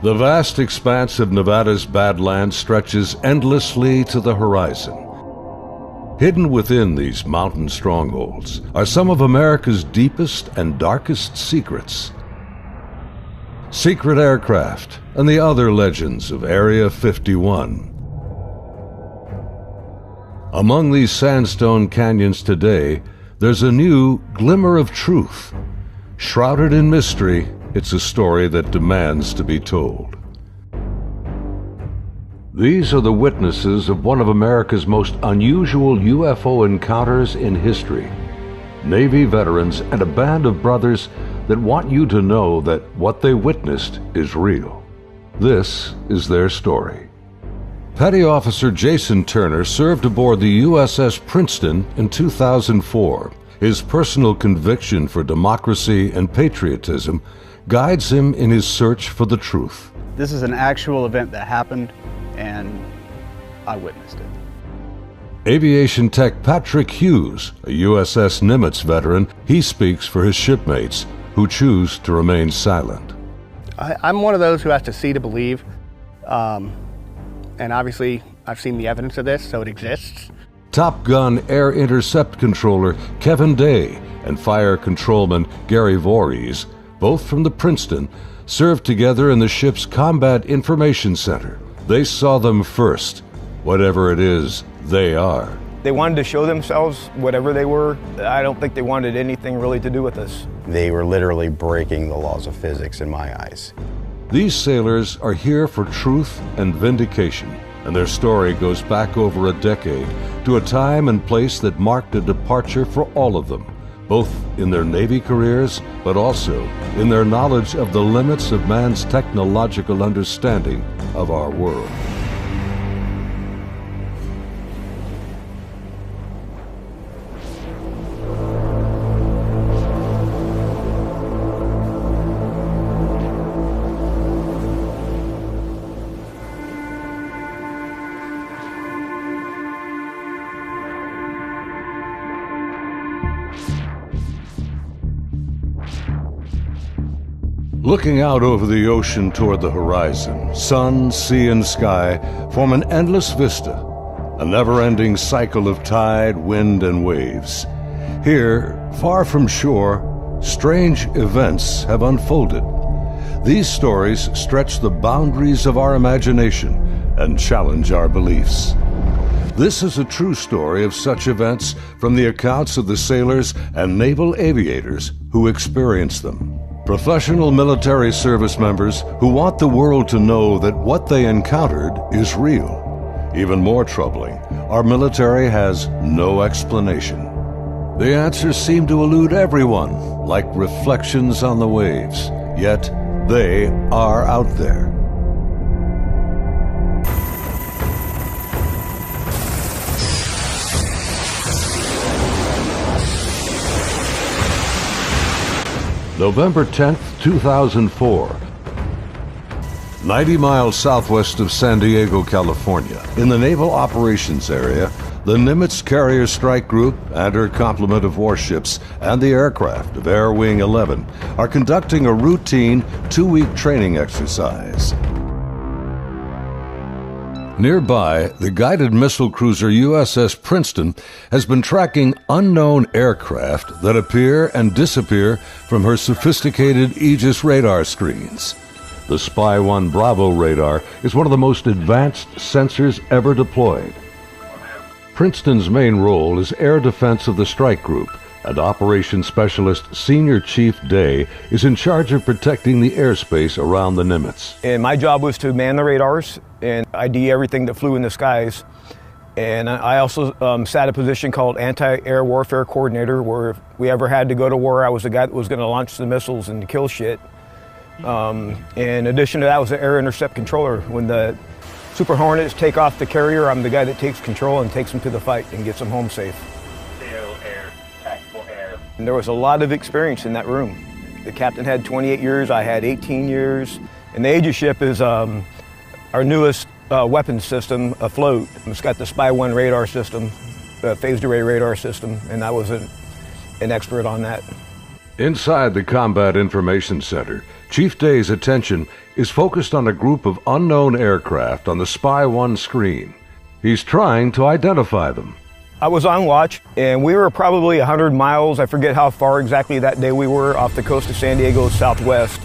The vast expanse of Nevada's Badlands stretches endlessly to the horizon. Hidden within these mountain strongholds are some of America's deepest and darkest secrets. Secret aircraft and the other legends of Area 51. Among these sandstone canyons today, there's a new glimmer of truth. Shrouded in mystery, it's a story that demands to be told. These are the witnesses of one of America's most unusual UFO encounters in history. Navy veterans and a band of brothers that want you to know that what they witnessed is real. This is their story. Petty Officer Jason Turner served aboard the USS Princeton in 2004. His personal conviction for democracy and patriotism guides him in his search for the truth. This is an actual event that happened, and I witnessed it. Aviation tech Patrick Hughes, a USS Nimitz veteran, he speaks for his shipmates who choose to remain silent. I'm one of those who has to see to believe, and obviously I've seen the evidence of this, so it exists. Top Gun Air Intercept Controller Kevin Day and Fire Controlman Gary Voorhees, both from the Princeton, served together in the ship's Combat Information Center. They saw them first, whatever it is they are. They wanted to show themselves, whatever they were. I don't think they wanted anything really to do with us. They were literally breaking the laws of physics in my eyes. These sailors are here for truth and vindication, and their story goes back over a decade to a time and place that marked a departure for all of them, both in their Navy careers, but also in their knowledge of the limits of man's technological understanding of our world. Looking out over the ocean toward the horizon, sun, sea, and sky form an endless vista, a never-ending cycle of tide, wind, and waves. Here, far from shore, strange events have unfolded. These stories stretch the boundaries of our imagination and challenge our beliefs. This is a true story of such events from the accounts of the sailors and naval aviators who experienced them. Professional military service members who want the world to know that what they encountered is real. Even more troubling, our military has no explanation. The answers seem to elude everyone, like reflections on the waves, yet they are out there. November 10th, 2004. 90 miles southwest of San Diego, California, in the Naval Operations Area, the Nimitz Carrier Strike Group and her complement of warships and the aircraft of Air Wing 11 are conducting a routine 2-week training exercise. Nearby, the guided missile cruiser USS Princeton has been tracking unknown aircraft that appear and disappear from her sophisticated Aegis radar screens. The Spy-1 Bravo radar is one of the most advanced sensors ever deployed. Princeton's main role is air defense of the strike group, and Operations Specialist Senior Chief Day is in charge of protecting the airspace around the Nimitz. And my job was to man the radars and ID everything that flew in the skies. And I also sat a position called Anti-Air Warfare Coordinator, where if we ever had to go to war, I was the guy that was going to launch the missiles and kill shit. In addition to that, I was the Air Intercept Controller. When the Super Hornets take off the carrier, I'm the guy that takes control and takes them to the fight and gets them home safe. And there was a lot of experience in that room. The captain had 28 years, I had 18 years. And the Aegis ship is our newest weapons system afloat. It's got the Spy-1 radar system, the phased array radar system, and I was an expert on that. Inside the Combat Information Center, Chief Day's attention is focused on a group of unknown aircraft on the Spy 1 screen. He's trying to identify them. I was on watch, and we were probably 100 miles, I forget how far exactly that day we were, off the coast of San Diego southwest,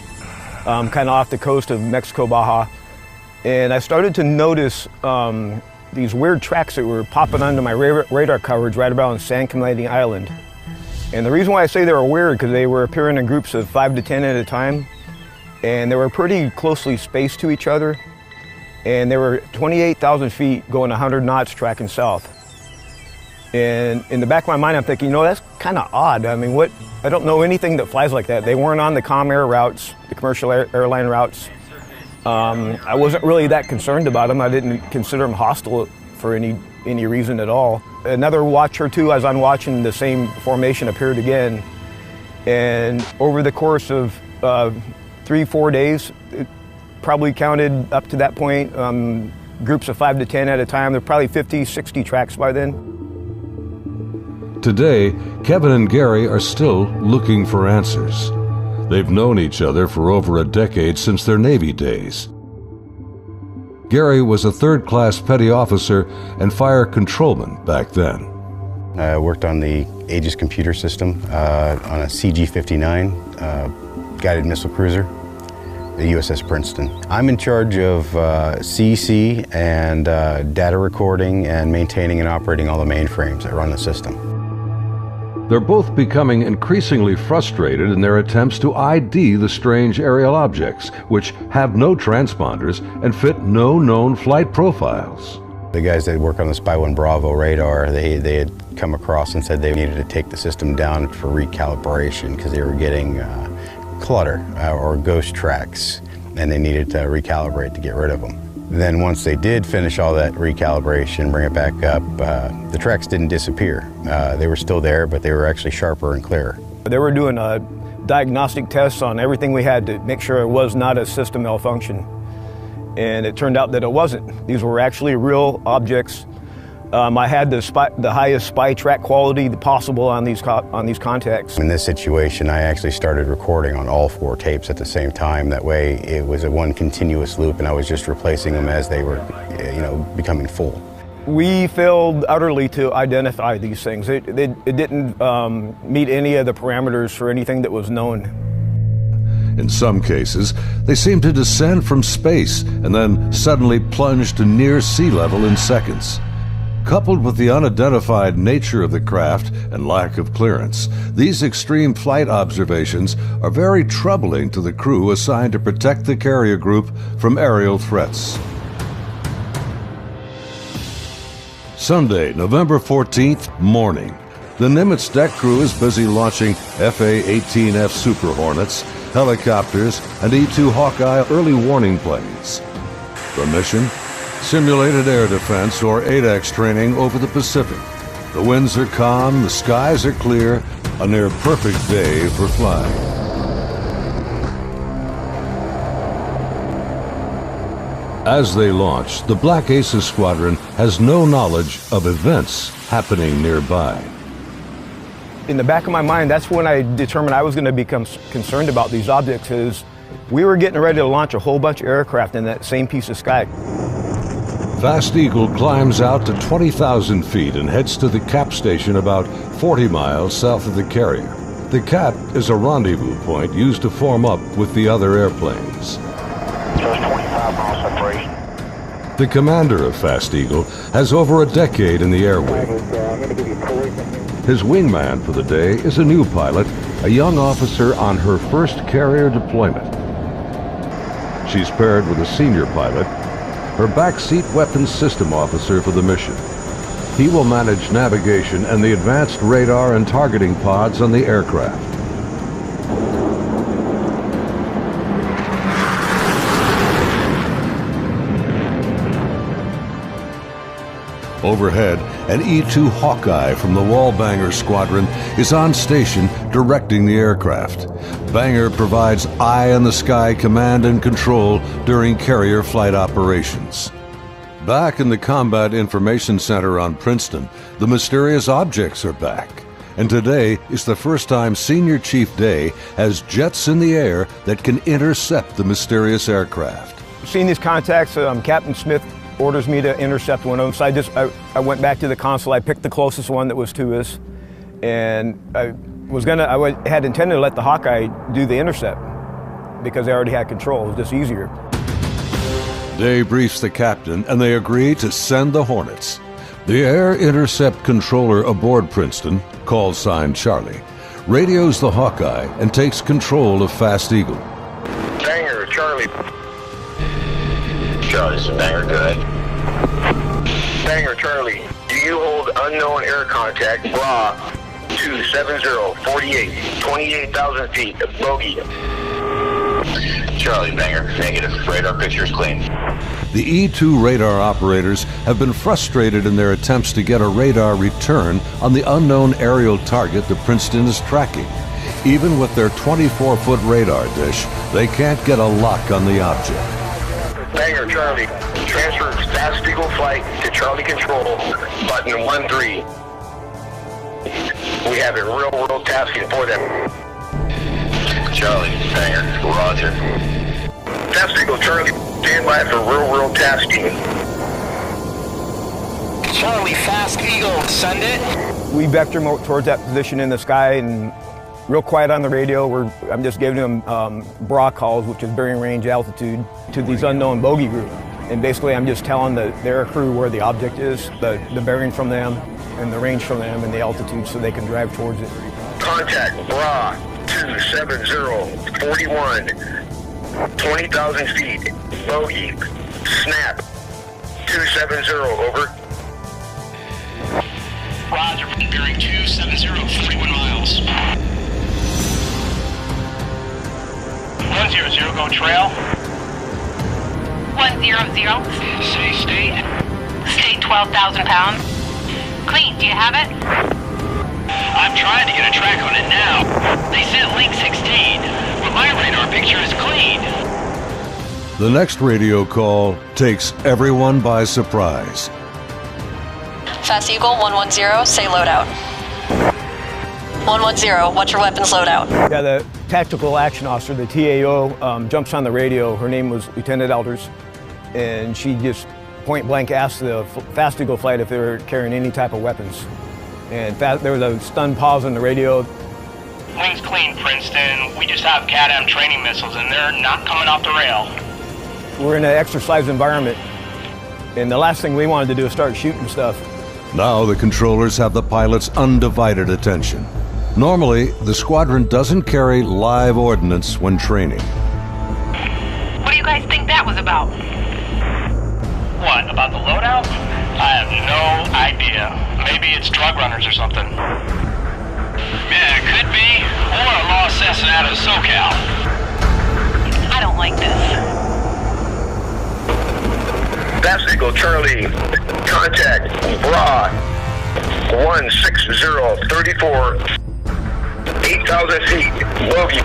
kind of off the coast of Mexico, Baja. And I started to notice these weird tracks that were popping onto my radar coverage right about on San Clemente Island. And the reason why I say they were weird, because they were appearing in groups of 5 to 10 at a time, and they were pretty closely spaced to each other, and they were 28,000 feet going 100 knots tracking south. And in the back of my mind, I'm thinking, that's kind of odd. I mean, I don't know anything that flies like that. They weren't on the comm air routes, the commercial airline routes. I wasn't really that concerned about them. I didn't consider them hostile for any reason at all. Another watch or two, as I'm watching, the same formation appeared again. And over the course of 3-4 days, it probably counted up to that point, groups of 5 to 10 at a time. There were probably 50, 60 tracks by then. Today, Kevin and Gary are still looking for answers. They've known each other for over a decade since their Navy days. Gary was a third-class petty officer and fire controlman back then. I worked on the Aegis computer system on a CG-59 guided missile cruiser, the USS Princeton. I'm in charge of CEC and data recording and maintaining and operating all the mainframes that run the system. They're both becoming increasingly frustrated in their attempts to ID the strange aerial objects, which have no transponders and fit no known flight profiles. The guys that work on the Spy 1 Bravo radar, they had come across and said they needed to take the system down for recalibration because they were getting clutter or ghost tracks, and they needed to recalibrate to get rid of them. Then once they did finish all that recalibration, bring it back up, the tracks didn't disappear. They were still there, but they were actually sharper and clearer. They were doing diagnostic tests on everything we had to make sure it was not a system malfunction. And it turned out that it wasn't. These were actually real objects. I had the highest spy track quality possible on these contacts. In this situation, I actually started recording on all 4 tapes at the same time. That way, it was a one continuous loop, and I was just replacing them as they were, becoming full. We failed utterly to identify these things. It didn't meet any of the parameters for anything that was known. In some cases, they seemed to descend from space and then suddenly plunge to near sea level in seconds. Coupled with the unidentified nature of the craft and lack of clearance, these extreme flight observations are very troubling to the crew assigned to protect the carrier group from aerial threats. Sunday, November 14th, morning. The Nimitz deck crew is busy launching FA-18F Super Hornets, helicopters, and E-2 Hawkeye early warning planes. The mission? Simulated air defense, or ADEX training over the Pacific. The winds are calm, the skies are clear, a near-perfect day for flying. As they launch, the Black Aces Squadron has no knowledge of events happening nearby. In the back of my mind, that's when I determined I was going to become concerned about these objects, is we were getting ready to launch a whole bunch of aircraft in that same piece of sky. Fast Eagle climbs out to 20,000 feet and heads to the cap station about 40 miles south of the carrier. The cap is a rendezvous point used to form up with the other airplanes. Just 25 miles separation. The commander of Fast Eagle has over a decade in the air wing. His wingman for the day is a new pilot, a young officer on her first carrier deployment. She's paired with a senior pilot, her backseat weapons system officer for the mission. He will manage navigation and the advanced radar and targeting pods on the aircraft. Overhead, an E-2 Hawkeye from the Wallbanger Squadron is on station directing the aircraft. Banger provides eye-in-the-sky command and control during carrier flight operations. Back in the Combat Information Center on Princeton, the mysterious objects are back. And today is the first time Senior Chief Day has jets in the air that can intercept the mysterious aircraft. Seeing these contacts, Captain Smith orders me to intercept one of them. So I went back to the console. I picked the closest one that was to us, and I had intended to let the Hawkeye do the intercept because they already had control. It was just easier. Day briefs the captain, and they agree to send the Hornets. The air intercept controller aboard Princeton, call sign Charlie, radios the Hawkeye and takes control of Fast Eagle. Banger, Charlie. Charlie's a banger, good. Banger, Charlie. Do you hold unknown air contact, bra, 270-48, 28,000 feet, bogey. Charlie, banger, negative. Radar picture is clean. The E-2 radar operators have been frustrated in their attempts to get a radar return on the unknown aerial target that Princeton is tracking. Even with their 24-foot radar dish, they can't get a lock on the object. Banger, Charlie. Transfer Fast Eagle flight to Charlie Control, button 13. We have a real-world tasking for them. Charlie, banger, roger. Fast Eagle, Charlie, stand by for real-world tasking. Charlie, Fast Eagle, send it. We vector them towards that position in the sky, and real quiet on the radio. I'm just giving them bra calls, which is bearing range altitude, to these unknown bogey group. And basically I'm just telling their crew where the object is, the bearing from them, and the range from them, and the altitude, so they can drive towards it. Contact bra 270-41, 20,000 feet, bogey, snap, 270, over. Roger, bearing 270, 41 miles. 100, go trail. 100. Say state. State 12,000 pounds. Clean, do you have it? I'm trying to get a track on it now. They sent link 16, but my radar picture is clean. The next radio call takes everyone by surprise. Fast Eagle 110, say loadout. 110, what's your weapons loadout? Yeah, the tactical action officer, the TAO, jumps on the radio. Her name was Lieutenant Elders, and she just point blank asked the Fast Eagle flight if they were carrying any type of weapons. And there was a stunned pause on the radio. Wings clean, Princeton. We just have CADAM training missiles, and they're not coming off the rail. We're in an exercise environment, and the last thing we wanted to do is start shooting stuff. Now the controllers have the pilot's undivided attention. Normally, the squadron doesn't carry live ordnance when training. What do you guys think that was about? What, about the loadout? I have no idea. Maybe it's drug runners or something. Yeah, it could be. Or a lost assassin out of SoCal. I don't like this. Fast Eagle, Charlie, contact bra 160-34, 8,000 feet, bogey.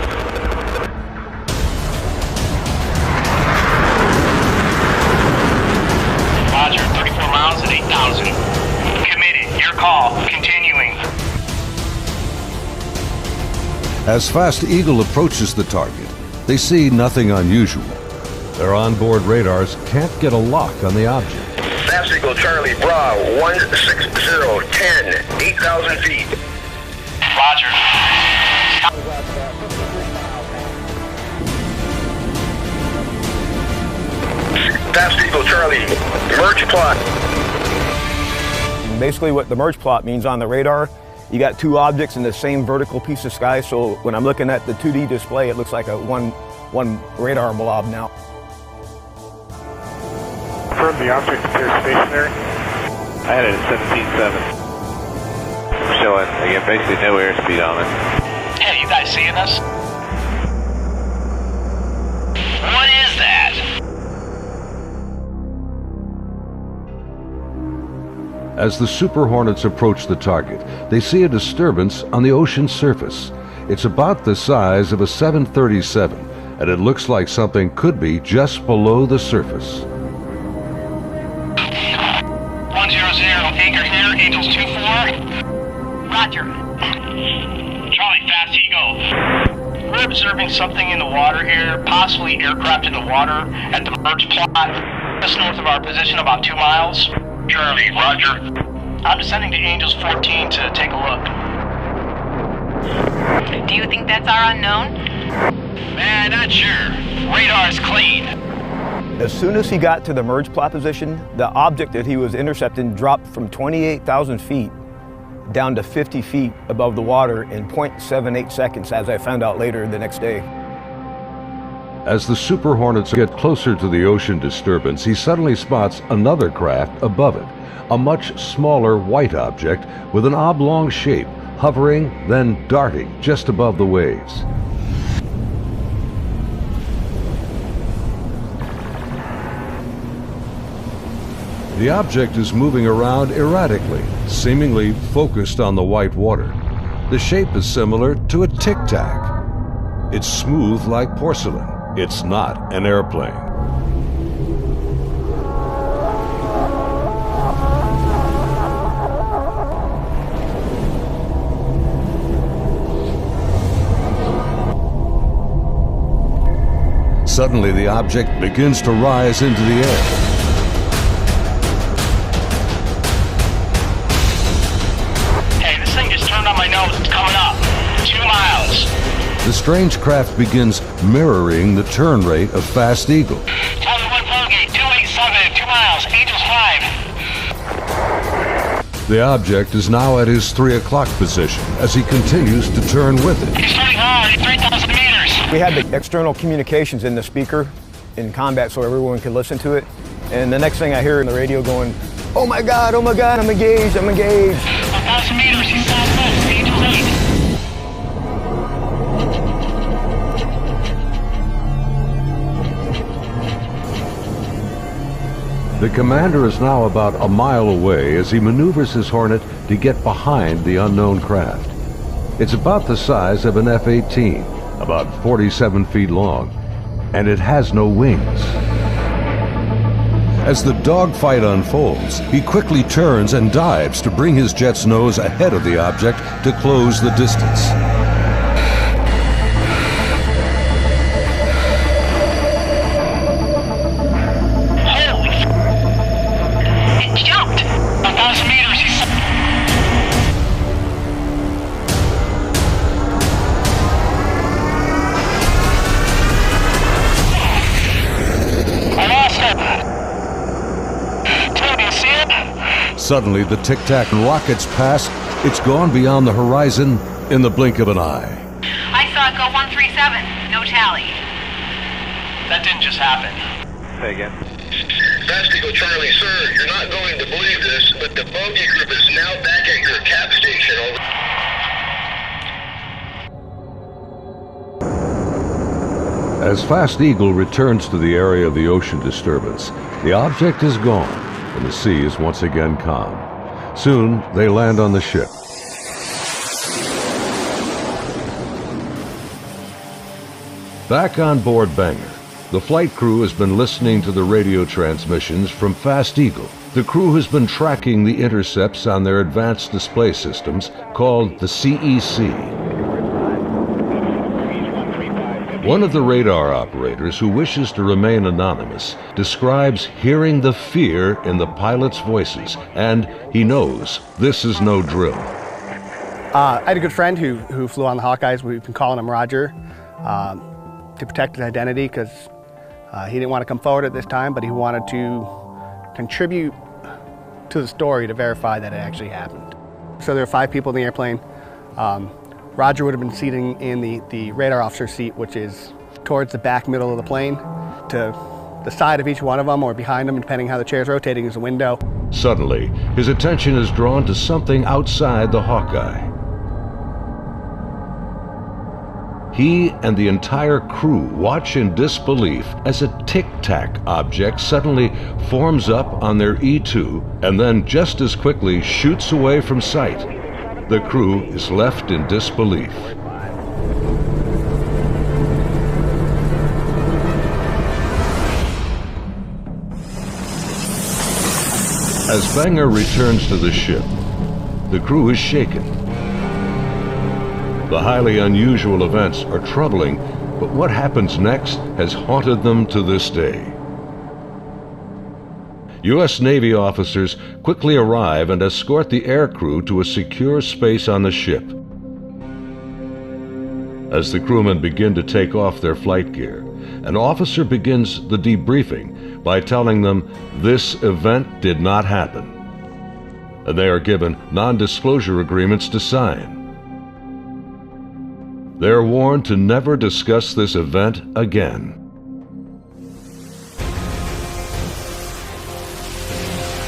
Roger, 34 miles at 8,000. Committed, your call, continuing. As Fast Eagle approaches the target, they see nothing unusual. Their onboard radars can't get a lock on the object. Fast Eagle, Charlie, bra 160-10, 8,000 feet. Roger. Fast Eagle, Charlie, merge plot. Basically what the merge plot means on the radar, you got two objects in the same vertical piece of sky, so when I'm looking at the 2D display, it looks like a one radar blob now. Confirm the object appears stationary. I had it at 17.7. Showing, again, basically no airspeed on it. Hey, you guys seeing us? What is that? As the Super Hornets approach the target, they see a disturbance on the ocean surface. It's about the size of a 737, and it looks like something could be just below the surface. 100, anchor here, Angels 24. Roger. Charlie, Fast Eagle. We're observing something in the water here, possibly aircraft in the water at the merge plot, just north of our position, about 2 miles. Charlie, Roger. I'm descending to Angels 14 to take a look. Do you think that's our unknown? Man, not sure. Radar's clean. As soon as he got to the merge plot position, the object that he was intercepting dropped from 28,000 feet down to 50 feet above the water in 0.78 seconds, as I found out later the next day. As the Super Hornets get closer to the ocean disturbance, he suddenly spots another craft above it, a much smaller white object with an oblong shape, hovering, then darting just above the waves. The object is moving around erratically, seemingly focused on the white water. The shape is similar to a tic-tac. It's smooth like porcelain. It's not an airplane. Suddenly, the object begins to rise into the air. The strange craft begins mirroring the turn rate of Fast Eagle. Tower 1 Vulgate, 287, 2 miles, Angels 5. The object is now at his 3 o'clock position as he continues to turn with it. He's turning hard at 3,000 meters. We had the external communications in the speaker in combat so everyone could listen to it. And the next thing I hear in the radio going, oh my God, I'm engaged, I'm engaged. 1,000 meters, he's southwest, Angels 8. The commander is now about a mile away as he maneuvers his Hornet to get behind the unknown craft. It's about the size of an F-18, about 47 feet long, and it has no wings. As the dogfight unfolds, he quickly turns and dives to bring his jet's nose ahead of the object to close the distance. Suddenly, the tic-tac rockets past. It's gone beyond the horizon in the blink of an eye. I saw it go 137. No tally. That didn't just happen. Say again. Fast Eagle Charlie, sir, you're not going to believe this, but the bogey group is now back at your cap station. As Fast Eagle returns to the area of the ocean disturbance, the object is gone, and the sea is once again calm. Soon, they land on the ship. Back on board Banger, the flight crew has been listening to the radio transmissions from Fast Eagle. The crew has been tracking the intercepts on their advanced display systems called the CEC. One of the radar operators, who wishes to remain anonymous, describes hearing the fear in the pilots' voices, and he knows this is no drill. I had a good friend who flew on the Hawkeyes. We've been calling him Roger to protect his identity because he didn't want to come forward at this time, but he wanted to contribute to the story to verify that it actually happened. So there were 5 people in the airplane. Roger would have been seating in the radar officer seat, which is towards the back middle of the plane. To the side of each one of them, or behind them, depending how the chair's rotating, is a window. Suddenly, his attention is drawn to something outside the Hawkeye. He and the entire crew watch in disbelief as a tic-tac object suddenly forms up on their E2 and then just as quickly shoots away from sight. The crew is left in disbelief. As Banger returns to the ship, the crew is shaken. The highly unusual events are troubling, but what happens next has haunted them to this day. U.S. Navy officers quickly arrive and escort the aircrew to a secure space on the ship. As the crewmen begin to take off their flight gear, an officer begins the debriefing by telling them this event did not happen, and they are given non-disclosure agreements to sign. They are warned to never discuss this event again.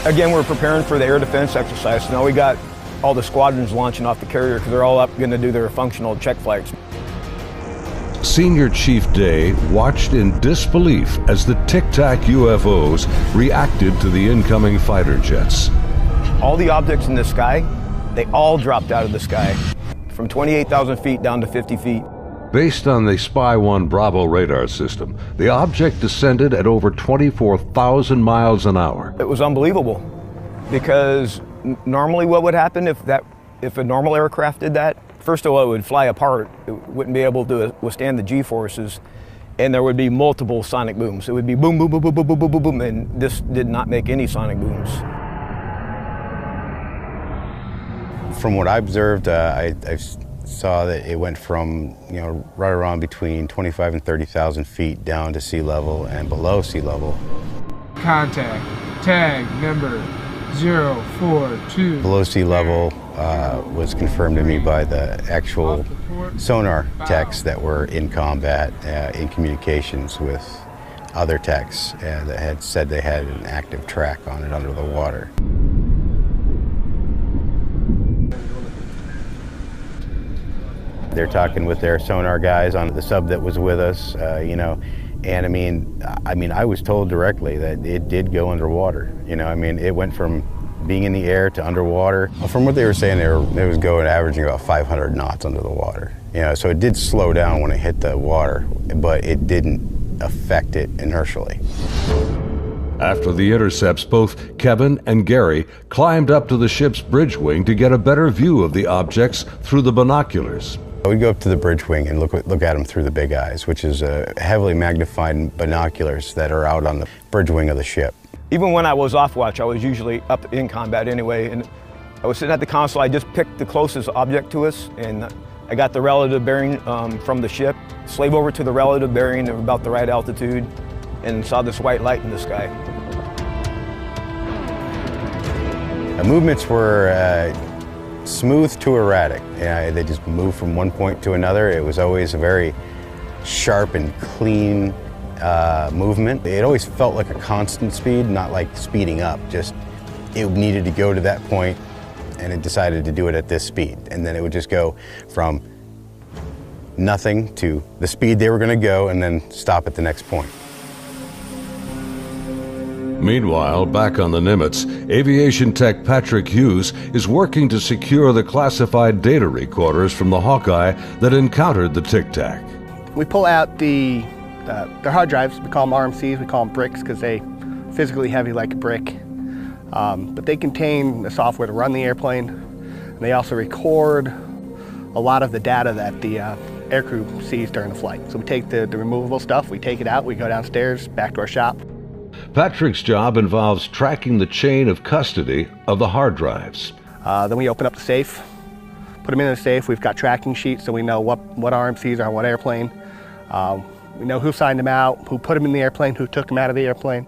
Again, we're preparing for the air defense exercise. So now we got all the squadrons launching off the carrier because they're all up going to do their functional check flights. Senior Chief Day watched in disbelief as the Tic Tac UFOs reacted to the incoming fighter jets. All the objects in the sky, they all dropped out of the sky from 28,000 feet down to 50 feet. Based on the Spy 1 Bravo radar system, the object descended at over 24,000 miles an hour. It was unbelievable because normally what would happen if a normal aircraft did that? First of all, it would fly apart. It wouldn't be able to withstand the G-forces, and there would be multiple sonic booms. It would be boom, boom, boom, boom, boom, boom, boom, boom, boom, and this did not make any sonic booms. From what I observed, I saw that it went from, right around between 25 and 30,000 feet down to sea level and below sea level. Contact, tag number 042. Below sea level was confirmed to me by the actual sonar techs that were in combat, in communications with other techs that had said they had an active track on it under the water. They're talking with their sonar guys on the sub that was with us, and I mean, I was told directly that it did go underwater. It went from being in the air to underwater. From what they were saying, it was going averaging about 500 knots under the water. So it did slow down when it hit the water, but it didn't affect it inertially. After the intercepts, both Kevin and Gary climbed up to the ship's bridge wing to get a better view of the objects through the binoculars. We'd go up to the bridge wing and look at them through the big eyes, which is heavily magnified binoculars that are out on the bridge wing of the ship. Even when I was off watch, I was usually up in combat anyway, and I was sitting at the console. I just picked the closest object to us, and I got the relative bearing from the ship, slave over to the relative bearing of about the right altitude, and saw this white light in the sky. The movements were smooth to erratic. They just moved from one point to another. It was always a very sharp and clean movement. It always felt like a constant speed, not like speeding up. Just it needed to go to that point, and it decided to do it at this speed. And then it would just go from nothing to the speed they were going to go, and then stop at the next point. Meanwhile, back on the Nimitz, aviation tech Patrick Hughes is working to secure the classified data recorders from the Hawkeye that encountered the Tic Tac. We pull out their hard drives. We call them RMCs. We call them bricks because they physically heavy like a brick. But they contain the software to run the airplane. And they also record a lot of the data that the aircrew sees during the flight. So we take the removable stuff, we take it out, we go downstairs, back to our shop. Patrick's job involves tracking the chain of custody of the hard drives. Then we open up the safe, put them in the safe. We've got tracking sheets so we know what RMCs are on what airplane. We know who signed them out, who put them in the airplane, who took them out of the airplane.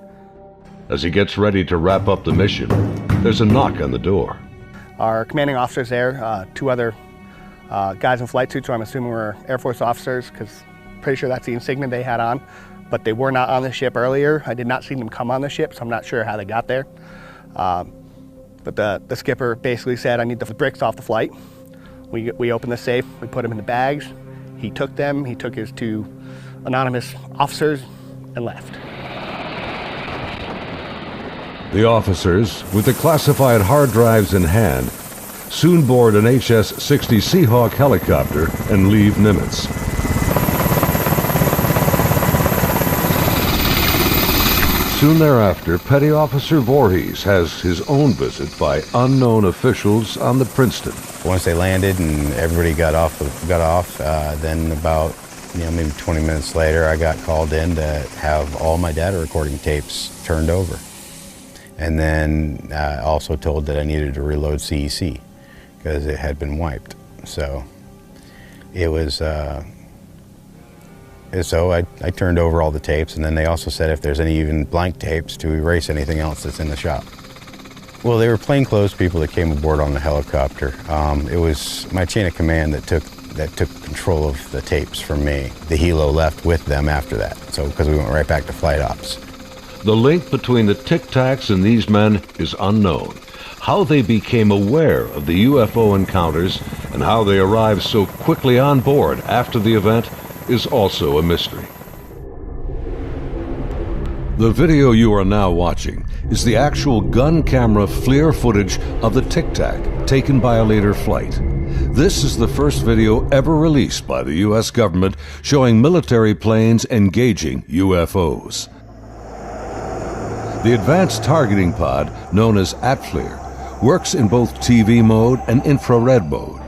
As he gets ready to wrap up the mission, there's a knock on the door. Our commanding officer's there, two other guys in flight suits, who I'm assuming were Air Force officers, because pretty sure that's the insignia they had on. But they were not on the ship earlier. I did not see them come on the ship, so I'm not sure how they got there. But the skipper basically said, I need the bricks off the flight. We opened the safe, we put them in the bags. He took them, he took his two anonymous officers and left. The officers, with the classified hard drives in hand, soon board an HS-60 Seahawk helicopter and leave Nimitz. Soon thereafter, Petty Officer Voorhees has his own visit by unknown officials on the Princeton. Once they landed and everybody got off, then about maybe 20 minutes later, I got called in to have all my data recording tapes turned over. And then also told that I needed to reload CEC because it had been wiped. So it was, so I turned over all the tapes, and then they also said if there's any even blank tapes to erase anything else that's in the shop. Well, they were plainclothes people that came aboard on the helicopter. It was my chain of command that took control of the tapes from me. The helo left with them after that, so because we went right back to flight ops. The link between the Tic Tacs and these men is unknown. How they became aware of the UFO encounters and how they arrived so quickly on board after the event is also a mystery. The video you are now watching is the actual gun camera FLIR footage of the Tic Tac taken by a later flight. This is the first video ever released by the U.S. government showing military planes engaging UFOs. The advanced targeting pod, known as ATFLIR, works in both TV mode and infrared mode.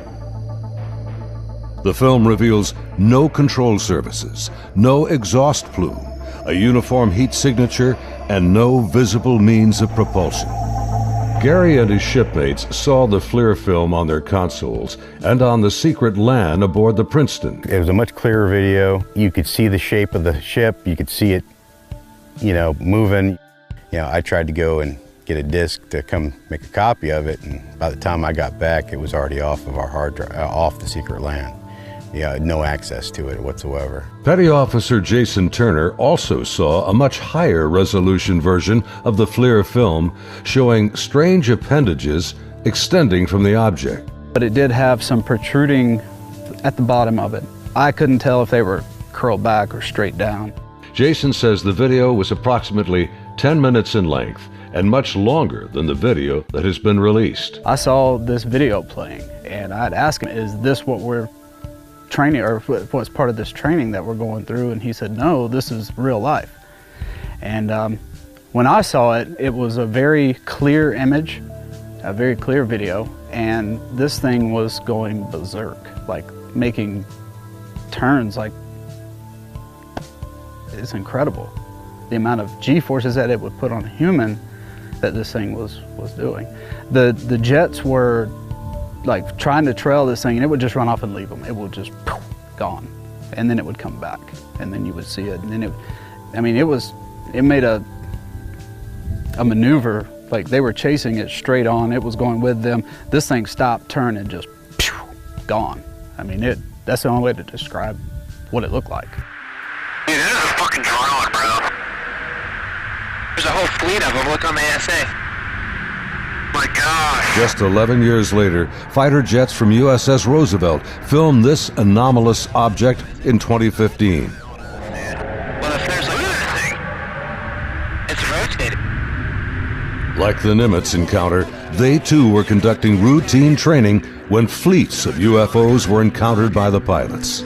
The film reveals no control surfaces, no exhaust plume, a uniform heat signature, and no visible means of propulsion. Gary and his shipmates saw the FLIR film on their consoles and on the secret LAN aboard the Princeton. It was a much clearer video. You could see the shape of the ship. You could see it, moving. I tried to go and get a disc to come make a copy of it, and by the time I got back, it was already off of our hard drive, off the secret LAN. No access to it whatsoever. Petty Officer Jason Turner also saw a much higher resolution version of the FLIR film showing strange appendages extending from the object. But it did have some protruding at the bottom of it. I couldn't tell if they were curled back or straight down. Jason says the video was approximately 10 minutes in length and much longer than the video that has been released. I saw this video playing and I'd ask him, is this what we're training, or what's part of this training that we're going through? And he said, no, this is real life. And when I saw it, it was a very clear image, a very clear video, and this thing was going berserk, like making turns, like it's incredible. The amount of G-forces that it would put on a human that this thing was doing. The jets were like trying to trail this thing, and it would just run off and leave them. It would just poof, gone, and then it would come back, and then you would see it, and then it made a maneuver, like they were chasing it straight on. It was going with them. This thing stopped, turned, and just phew, gone. That's the only way to describe what it looked like. Dude, this is a fucking drone, bro. There's a whole fleet of them. Look on the ASA. My gosh. Just 11 years later, fighter jets from USS Roosevelt filmed this anomalous object in 2015. Well, if there's look at that thing. It's rotating. Like the Nimitz encounter, they too were conducting routine training when fleets of UFOs were encountered by the pilots.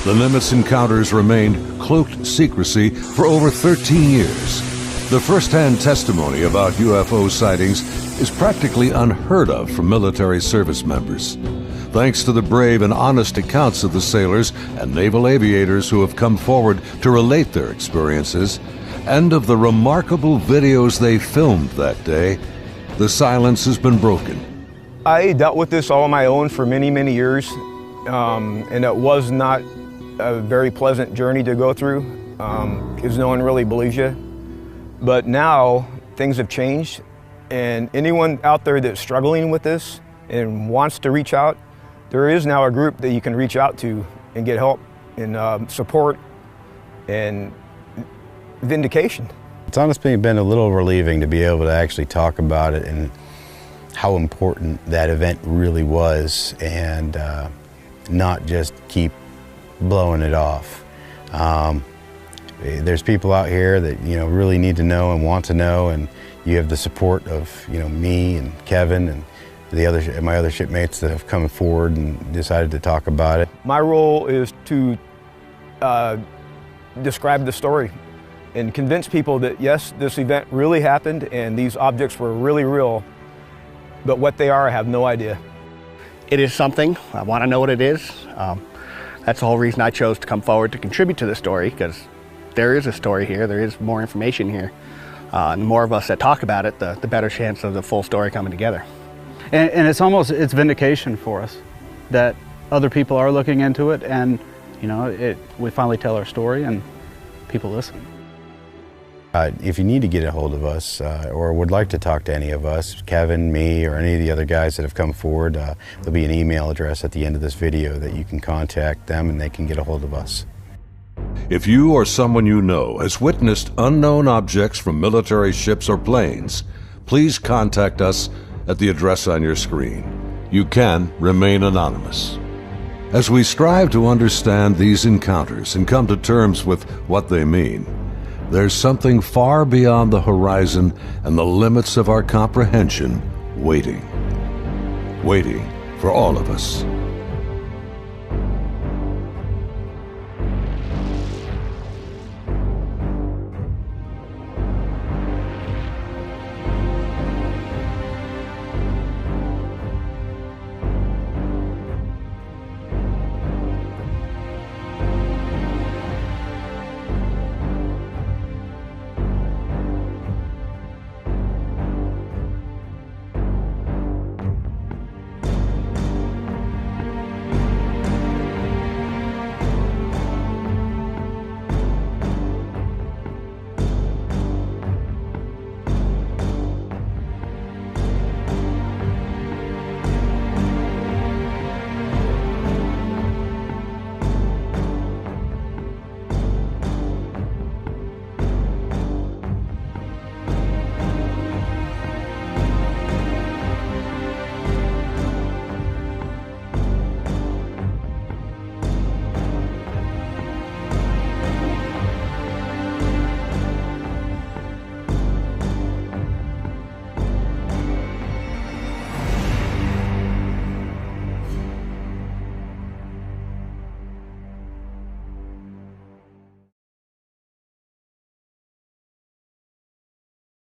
The Nimitz Encounters remained cloaked secrecy for over 13 years. The first-hand testimony about UFO sightings is practically unheard of from military service members. Thanks to the brave and honest accounts of the sailors and naval aviators who have come forward to relate their experiences, and of the remarkable videos they filmed that day, the silence has been broken. I dealt with this all on my own for many, many years, and it was not a very pleasant journey to go through, because no one really believes you. But now things have changed, and anyone out there that's struggling with this and wants to reach out, there is now a group that you can reach out to and get help and support and vindication. It's honestly been a little relieving to be able to actually talk about it and how important that event really was, and not just keep blowing it off. There's people out here that really need to know and want to know, and you have the support of me and Kevin and my other shipmates that have come forward and decided to talk about it. My role is to describe the story and convince people that yes, this event really happened and these objects were really real, but what they are, I have no idea. It is something. I want to know what it is. That's the whole reason I chose to come forward to contribute to the story, because there is a story here, there is more information here. And the more of us that talk about it, the better chance of the full story coming together. And it's vindication for us that other people are looking into it, and you know, we finally tell our story and people listen. If you need to get a hold of us or would like to talk to any of us, Kevin, me, or any of the other guys that have come forward, there'll be an email address at the end of this video that you can contact them and they can get a hold of us. If you or someone you know has witnessed unknown objects from military ships or planes, please contact us at the address on your screen. You can remain anonymous. As we strive to understand these encounters and come to terms with what they mean, there's something far beyond the horizon and the limits of our comprehension waiting for all of us.